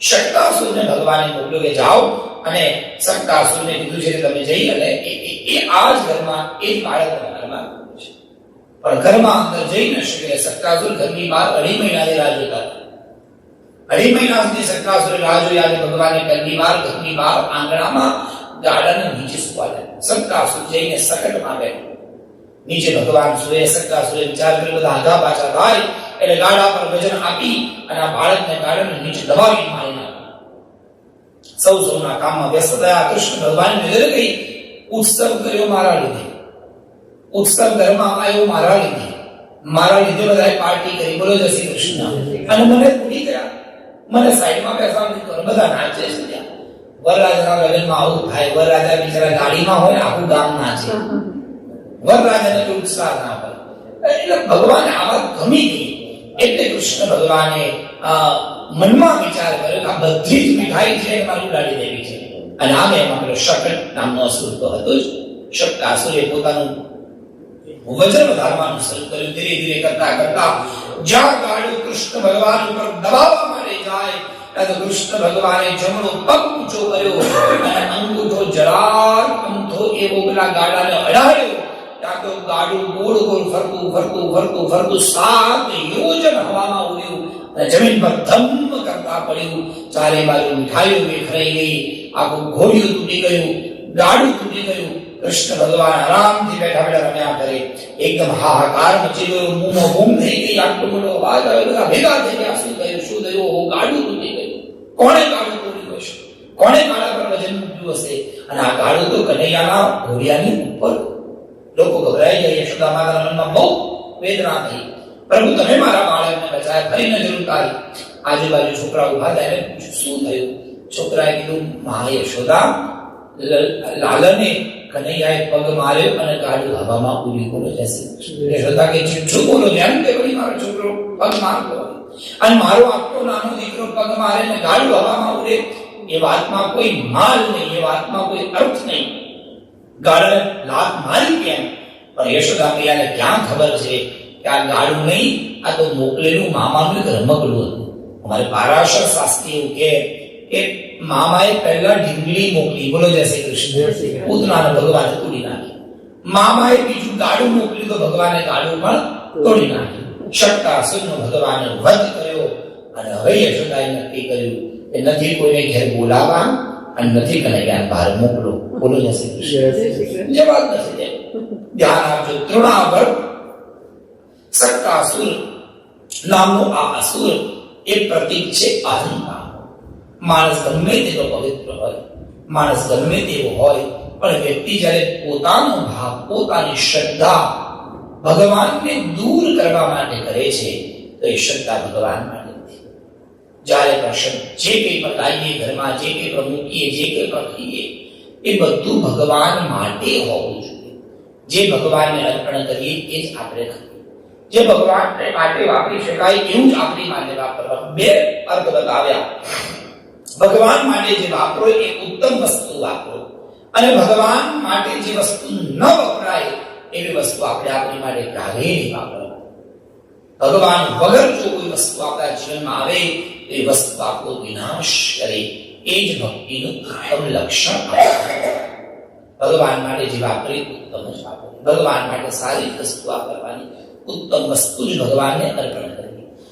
શક્તાસુરને ભગવાને મોકલ્યો કે જાઓ અને શક્તાસુરને કીધું છે કે તમે જઈ અને એ આ જ ઘરમાં એ જ બાળકના ઘરમાં છે. પણ ઘરમાં અંદર જઈ ન શકે. શક્તાસુર ઘરની બહાર 2.5 મહિનાની રાહ જોતા હતા. 2.5 મહિના સુધી શક્તાસુરે રાહ જોઈ. આજે ભગવાને ઘરની બહાર આંગણામાં ગાડાના નીચે સુવા દે. શક્તાસુર જઈને સકટમાં બેઠો. નીચે ભગવાન સુએ. શક્તાસુરે વિચાર કર્યો બધા આઘા પાછા થાય એટલે ગાડા પર વજન આપી અને આ બાળકને ગાડાના નીચે દબાવી મારી નાખ્યો. સૌના કામમાં વ્યસ્ત થયા. કૃષ્ણ ભગવાનની નજર ગઈ. ઉત્સવ કર્યો મારા લીધે. ઉત્સવ ઘરમાં આવ્યો મારા લીધે. મારા લીધે બધાએ પાર્ટી કરી. બોલો જય શ્રી કૃષ્ણ. અને મને ભૂલી ગયા. મને સાઈડમાં બેસવા દીધો. બધા નાચે છે ત્યાં. વરરાજાના લગ્નમાં આવું થાય. વરરાજા બિચારા ગાડીમાં હોય, આખું ગામ નાચે. વરરાજાને તો ઉત્સાહ ના હોય. એટલે ભગવાને આ વાત ગમી ગઈ. એટલે કૃષ્ણ ભગવાને મનમાં વિચાર કર્યો કે આ બધી જ મીઠાઈ છે એમાં ઉડાડી દેવી છે. અને આમે એમાં પેલો શકટ નામનો અસુર તો હતો જ. શક્તાસુરે પોતાનું વજન વધારવાનું શરૂ કર્યું. ધીરે ધીરે કરતા જ્યાં ગાડું કૃષ્ણ ભગવાન ઉપર દબાવવા માટે જાય ત્યાં તો કૃષ્ણ ભગવાને જમણો પગ ઊંચો કર્યો અને અંગૂઠો જરાક અમથો એવો પેલા ગાડાને અડાડ્યો. ત્યાં તો ગાડું ગોળ ગોળ ફરતું 7 યોજન હવામાં ઉડ્યું અને જમીન પર ધમ કરતા પડ્યું. ચારે બાજુ મીઠાઈઓ વિખરાઈ ગઈ. આખું ઘોડિયું તૂટી ગયું. ગાડું તૂટી ગયું. કૃષ્ણ ભગવાન આરામથી બેઠા બેઠા રમ્યા કરે. એકદમ હાહાકાર મચી ગયો. મુંહમાં બૂમ થઈ ગઈ. આટલો મોટો અવાજ આવ્યો. બધા ભેગા થઈ ગયા. શું થયું? ગાડું તૂટી ગયું. કોણે ગાડું તોડ્યું હશે? કોણે ગાડા પર વજન મૂક્યું હશે? અને આ ગાડું તો કનૈયાના ઘોડિયાની ઉપર. લોકો ગભરાઈ ગયા. યશોદા માતાના મનમાં બહુ વેદના થઈ. પ્રભુ તમે મારા બાળકને બચાવ્યા. ફરી નજર ઉતારી. આજુબાજુ છોકરા ઉભા થયા. એને પૂછ્યું શું થયું? છોકરાએ કીધું મા યશોદા, લાલને કનૈયાએ પગ માર્યો અને ગાડું હવામાં ઉડી. બોલો જશે. યશોદા કે ચીઠું બોલો. જેમ કે વળી મારો છોકરો પગ મારતો અને મારો આટલો નાનો દીકરો પગ મારે ને ગાડું હવામાં ઉડે, એ વાતમાં કોઈ માલ નહીં, એ વાતમાં કોઈ અર્થ નહીં. ગાડાને લાત મારી કેમ? પણ યશોદા મૈયાને ક્યાં ખબર છે કે આ ગાડું નહીં, આ તો મોકલેલું મામાનું એક રમકડું હતું. અમારે પારાશર શાસ્ત્રી એવું કે મામાએ પહેલા ઢીંગલી મોકલી. બોલો જય શ્રી કૃષ્ણ. પૂતનાને ભગવાને તોડી નાખી. મામાએ બીજું ગાડું મોકલ્યું તો ભગવાને ગાડું પણ તોડી નાખ્યું. શક્તાસુરનો ભગવાને વધ કર્યો. અને હવે યશોદાએ નક્કી કર્યું કે નથી કોઈને ઘેર બોલાવવા અને નથી કનૈયાને બહાર મોકલો. બોલો જય શ્રી કૃષ્ણ. જવાબ નથી દે. ધ્યાન આપજો. તૃણાવર્ત શક્તાસુર નામનો આ અસુર એ પ્રતીક છે અહંકાર. માણસ ગમે તેનો પવિત્ર હોય, માણસ ગમે તેવો હોય, પણ વ્યક્તિ જ્યારે પોતાનો ભાવ, પોતાની શ્રદ્ધા ભગવાનને દૂર કરવા માટે કરે છે તો એ શ્રદ્ધા ભગવાન માટે નથી. જ્યારે પણ જે કંઈ પણ લાવીએ ઘરમાં, જે કંઈ પણ મૂકીએ, જે કંઈ પણ ખાઈએ, એ બધું ભગવાન માટે હોવું જોઈએ. જે ભગવાનને અર્પણ કરીએ એ જ આપણે ખાઈએ. જે ભગવાન માટે વાપરી શકાય એવું જ આપણી માટે વાપરવાનું. 2 અર્થ બતાવ્યા. ભગવાન માટે જે વાપરો એ ઉત્તમ વસ્તુ વાપરો, અને ભગવાન માટે જે વસ્તુ ન વપરાય એવી વસ્તુ આપણે આપણી માટે ક્યારેય નહીં વાપરો. ભગવાન વગર જો કોઈ વસ્તુ આપણા જીવનમાં આવે તો એ વસ્તુ આપણો વિનાશ કરે. એ જ ભક્તિનું ઉત્તમ લક્ષણ. ભગવાન માટે જે વાપરી ઉત્તમ જ વાપરો. ભગવાન માટે સારી વસ્તુ વાપરવાની, ઉત્તમ વસ્તુ જ ભગવાનને અર્પણ કરવી.